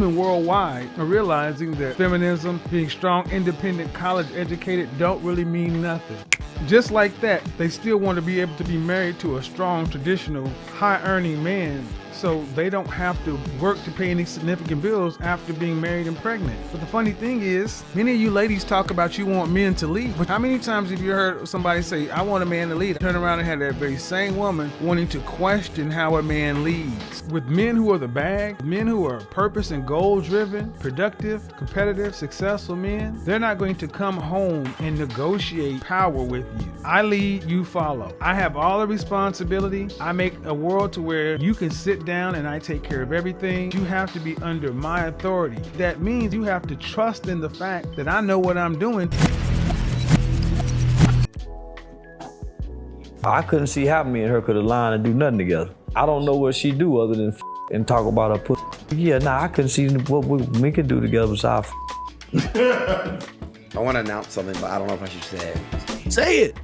Women worldwide are realizing that feminism, being strong, independent, college-educated, don't really mean nothing. Just like that, they still want to be able to be married to a strong, traditional, high-earning man, so they don't have to work to pay any significant bills after being married and pregnant. But the funny thing is, many of you ladies talk about you want men to lead, but how many times have you heard somebody say, I want a man to lead? Turn around and have that very same woman wanting to question how a man leads. With men who are the bag, men who are purpose and goal-driven, productive, competitive, successful men, they're not going to come home and negotiate power with you. I lead, you follow. I have all the responsibility. I make a world to where you can sit down and I take care of everything. You have to be under my authority. That means you have to trust in the fact that I know what I'm doing. I couldn't see how me and her could align and do nothing together. I don't know what she do other than and talk about her pussy. Yeah, I couldn't see what we could do together besides I want to announce something, but I don't know if I should say it. Say it.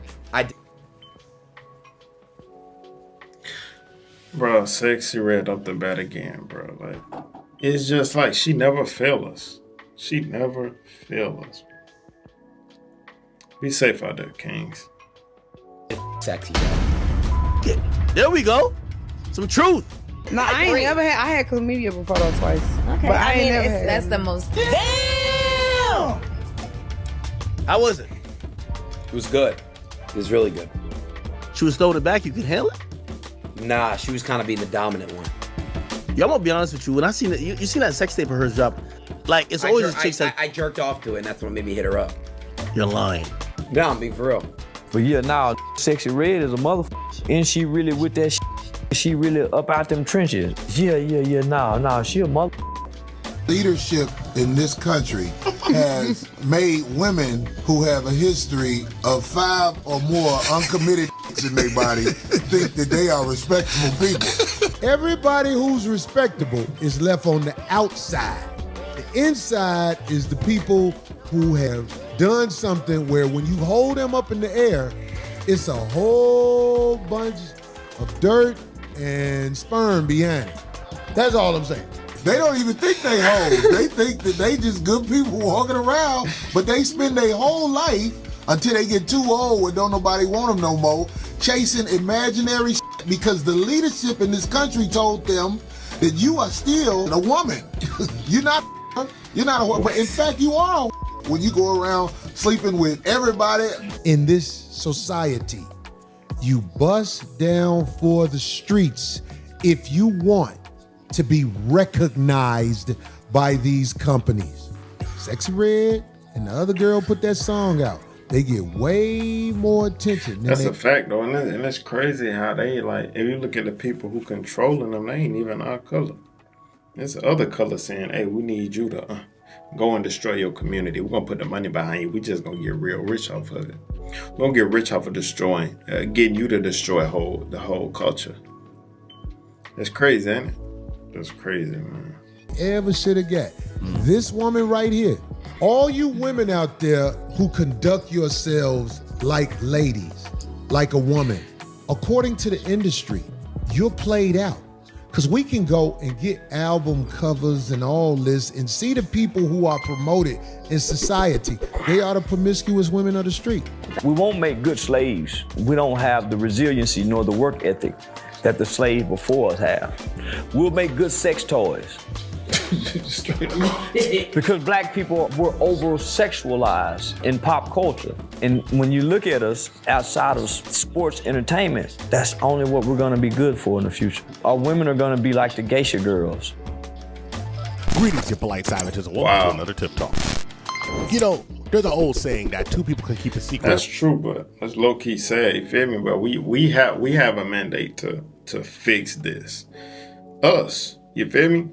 Bro, Sexy Red up the bat again, bro. Like, it's just like she never fail us. She never fail us. Be safe out there, Kings. Sexy. Yeah, there we go. Some truth. No, I ain't never had. I had chlamydia before though twice. Okay, but I mean, never had that's the most. Damn. How was it? It was good. It was really good. She was throwing it back. You could handle it. Nah, she was kind of being the dominant one. Yeah, I'm gonna be honest with you. When I seen that, you seen that sex tape of hers drop, like it's always a chick that I jerked off to it, and that's what made me hit her up. You're lying. No, I'm being for real. But yeah, now Sexy Red is a motherfucker. And she really with that shit. She really up out them trenches. Yeah, nah, she a mother. Leadership in this country has made women who have a history of 5 or more uncommitted in their body think that they are respectable people. Everybody who's respectable is left on the outside. The inside is the people who have done something where when you hold them up in the air, it's a whole bunch of dirt and sperm behind it. That's all I'm saying. They don't even think they hoes. They think that they just good people walking around, but they spend their whole life until they get too old and don't nobody want them no more, chasing imaginary shit because the leadership in this country told them that you are still a woman. You're not a woman, but in fact you are when you go around sleeping with everybody. In this society, you bust down for the streets if you want to be recognized by these companies. Sexy Red and the other girl put that song out. They get way more attention. That's a fact, though, and it's crazy how they, like, if you look at the people who controlling them, they ain't even our color. There's other color saying, hey, we need you to go and destroy your community. We're going to put the money behind you. We just going to get real rich off of it. We're going to get rich off of destroying, getting you to destroy the whole culture. That's crazy, ain't it? That's crazy, man. Ever should have got. This woman right here. All you women out there who conduct yourselves like ladies, like a woman, according to the industry, you're played out. Because we can go and get album covers and all this and see the people who are promoted in society. They are the promiscuous women of the street. We won't make good slaves. We don't have the resiliency nor the work ethic that the slaves before us have. We'll make good sex toys. Because black people were over-sexualized in pop culture. And when you look at us outside of sports entertainment, that's only what we're gonna be good for in the future. Our women are gonna be like the geisha girls. Greetings, you polite savages, and welcome to another Tip Talk. You know, there's an old saying that two people can keep a secret. That's true, but that's low-key sad, you feel me? But we have a mandate to fix this. Us, you feel me?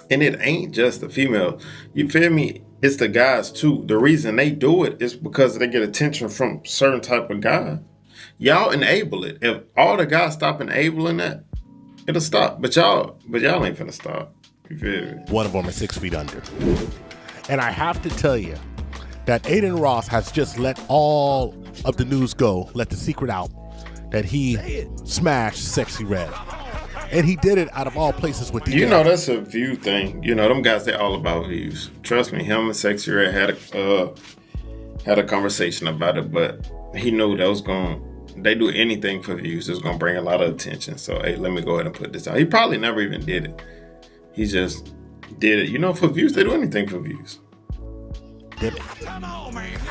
And it ain't just the female. You feel me? It's the guys too. The reason they do it is because they get attention from certain type of guy. Y'all enable it. If all the guys stop enabling that, it'll stop. But y'all ain't finna stop. You feel me? One of them is 6 feet under. And I have to tell you that Aidan Ross has just let all of the news go, let the secret out that he smashed Sexy Red. And he did it out of all places with DJ. You know, that's a view thing. You know, them guys, they all about views. Trust me, him and Sexy Red had a conversation about it, but he knew that was they do anything for views. It's going to bring a lot of attention. So, hey, let me go ahead and put this out. He probably never even did it. He just did it. You know, for views, they do anything for views. Did it.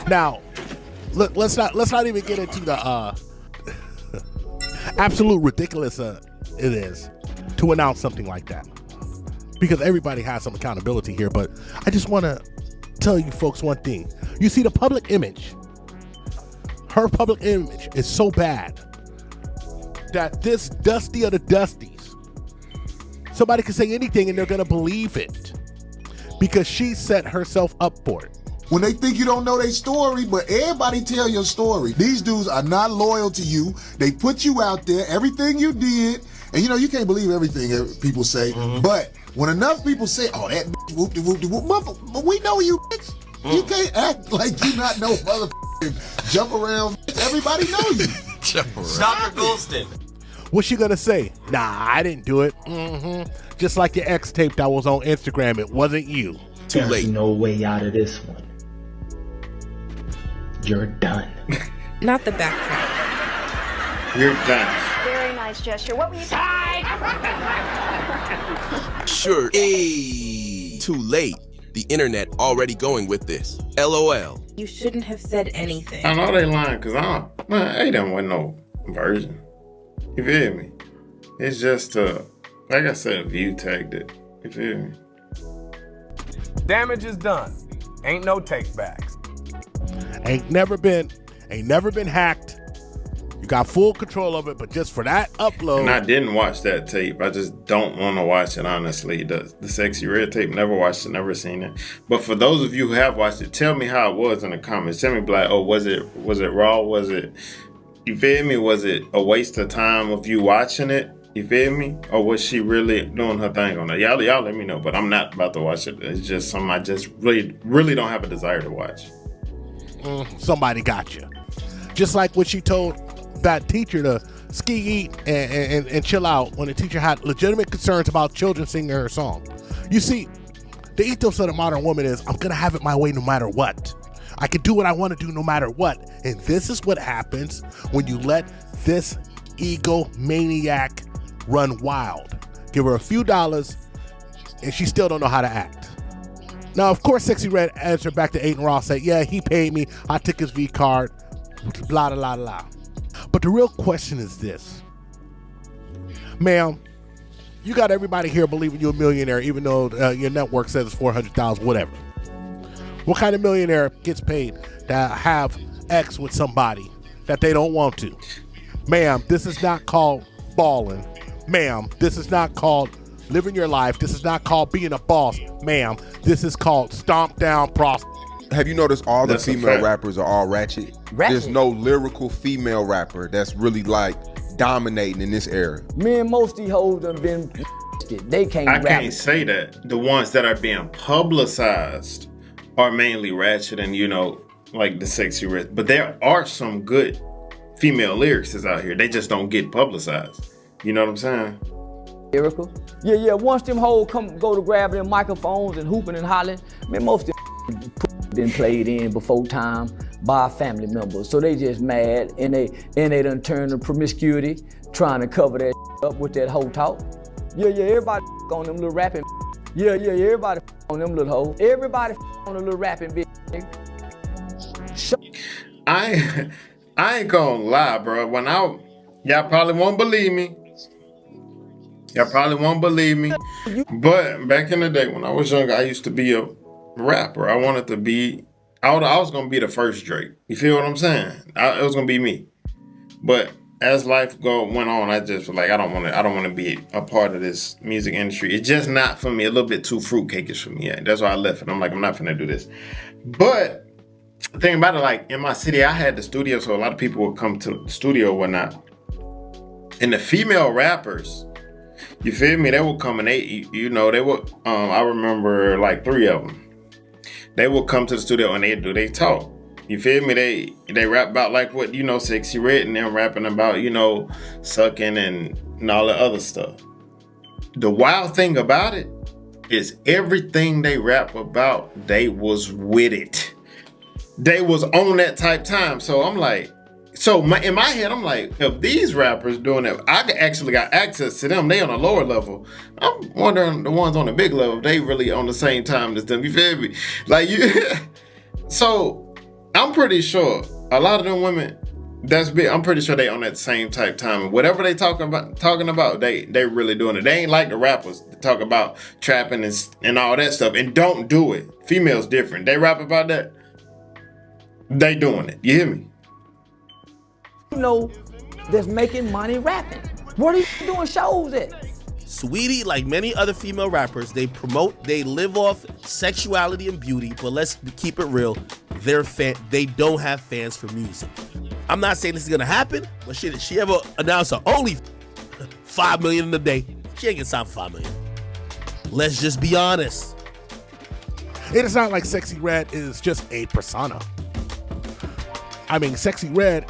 Now, look, let's not even get into the absolute ridiculous it is to announce something like that, because everybody has some accountability here. But I just want to tell you folks one thing. You see, the public image, her public image is so bad that this Dusty of the Dusties, somebody can say anything and they're going to believe it because she set herself up for it. When they think you don't know their story, but everybody tell your story. These dudes are not loyal to you. They put you out there, everything you did, and you know, you can't believe everything people say, but when enough people say, oh, that bitch whoop-de-whoop-de-whoop, but we know you, bitch. You can't act like you not know motherfucking jump around, bitch. Everybody know you. Dr. Golston. What's she gonna say? Nah, I didn't do it. Just like your ex tape that was on Instagram, it wasn't you. Too late. There's no way out of this one. You're done. Not the backtrack. You're done. Very nice gesture. What were you saying? Sure. Too late. The internet already going with this. LOL. You shouldn't have said anything. I know they lying because Aidan wasn't no virgin. You feel me? It's just like I said, a view tagged it. You feel me? Damage is done. Ain't no take backs. Ain't never been hacked. You got full control of it, but just for that upload. And I didn't watch that tape. I just don't want to watch it, honestly. The Sexy Red tape, never watched it, never seen it. But for those of you who have watched it, tell me how it was in the comments. Tell me, like, oh, was it raw? Was it, you feel me? Was it a waste of time of you watching it? You feel me? Or was she really doing her thing on it? Y'all let me know, but I'm not about to watch it. It's just something I just really don't have a desire to watch. Somebody got you. Just like what she told that teacher to ski, eat, and chill out when the teacher had legitimate concerns about children singing her song. You see, the ethos of the modern woman is, I'm going to have it my way no matter what. I can do what I want to do no matter what. And this is what happens when you let this egomaniac run wild. Give her a few dollars and she still don't know how to act. Now, of course, Sexy Red answered back to Aidan Ross, said, yeah, he paid me. I took his V card, blah, blah, blah, blah. But the real question is this. Ma'am, you got everybody here believing you're a millionaire, even though your network says it's 400,000, whatever. What kind of millionaire gets paid to have X with somebody that they don't want to? Ma'am, this is not called balling. Ma'am, this is not called living your life. This is not called being a boss. Ma'am, this is called stomp down prostitute. Have you noticed all the That's a female fact. rappers are all ratchet? There's no lyrical female rapper that's really like dominating in this era. Me and most of these hoes done been they can't I rap. can't say that. The ones that are being publicized are mainly ratchet and, you know, like the Sexy Red. But there are some good female lyricists out here. They just don't get publicized. You know what I'm saying? Lyrical. Yeah. Once them hoes go to grab them microphones and hooping and hollering, man, most of them been played in before time by family members. So they just mad and they done turn to promiscuity, trying to cover that up with that hoe talk. Yeah, everybody on them little rapping. Yeah, everybody on them little hoes. Everybody on the little rapping bitch. I ain't gonna lie, bro. Y'all probably won't believe me. But back in the day when I was younger, I used to be a rapper. I wanted to be, I was gonna be the first Drake. You feel what I'm saying? It was gonna be me. But as life went on, I just was like, I don't want to be a part of this music industry. It's just not for me. A little bit too fruitcakeish for me. Yeah, that's why I left it. I'm like, I'm not gonna do this. But the thing about it, like in my city, I had the studio, so a lot of people would come to the studio and whatnot. And the female rappers, you feel me? They would come and they would. I remember like 3 of them. They would come to the studio and they do they talk. You feel me? They rap about like what, you know, Sexy Red and them rapping about, you know, sucking and all the other stuff. the wild thing about it is everything they rap about, they was with it. They was on that type time. So I'm like, in my head, I'm like, if these rappers doing it, I actually got access to them. They on a lower level. I'm wondering the ones on the big level, they really on the same time as them. You feel me? Like you. So I'm pretty sure a lot of them women that's big, I'm pretty sure they on that same type time. And whatever they talking about, they really doing it. They ain't like the rappers that talk about trapping and all that stuff and don't do it. Females different. They rap about that. They doing it. You hear me? You know, that's making money rapping. What are you doing shows at? Sweetie, like many other female rappers, they live off sexuality and beauty, but let's keep it real. They don't have fans for music. I'm not saying this is gonna happen, but shit, if she ever announced her only 5 million in a day, she ain't gonna sign for 5 million. Let's just be honest. It is not like Sexy Red is just a persona. I mean, Sexy Red,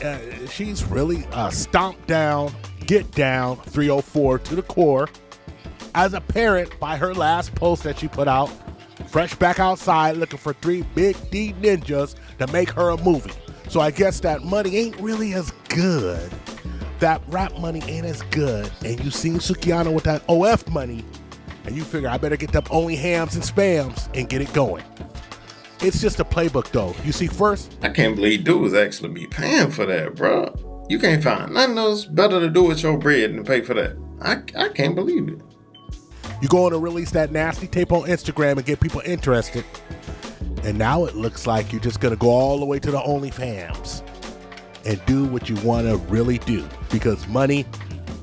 she's really stomped down, get down, 304 to the core. As a parent, by her last post that she put out, fresh back outside looking for 3 big D ninjas to make her a movie. So I guess that money ain't really as good. That rap money ain't as good. And you seen Sukihana with that OF money, and you figure I better get them only hams and spams and get it going. It's just a playbook though. You see, first, I can't believe dudes actually be paying for that, bro. You can't find nothing else better to do with your bread than pay for that. I can't believe it. You go on to release that nasty tape on Instagram and get people interested. And now it looks like you're just going to go all the way to the OnlyFans and do what you want to really do, because money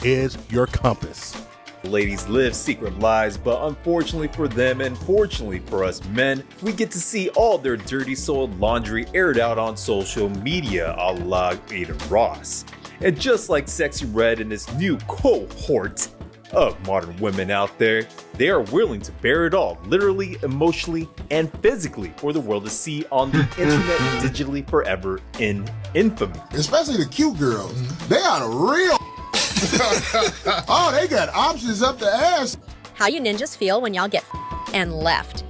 is your compass. Ladies live secret lives, but unfortunately for them and fortunately for us men, we get to see all their dirty soiled laundry aired out on social media, a la Aidan Ross. And just like Sexy Red and this new cohort of modern women out there, they are willing to bear it all, literally, emotionally, and physically, for the world to see on the internet digitally forever in infamy. Especially the cute girls. They are the real. Oh, they got options up the ass. How you ninjas feel when y'all get and left.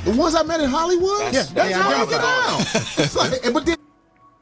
The ones I met in Hollywood? That's how I get down. It's like, but then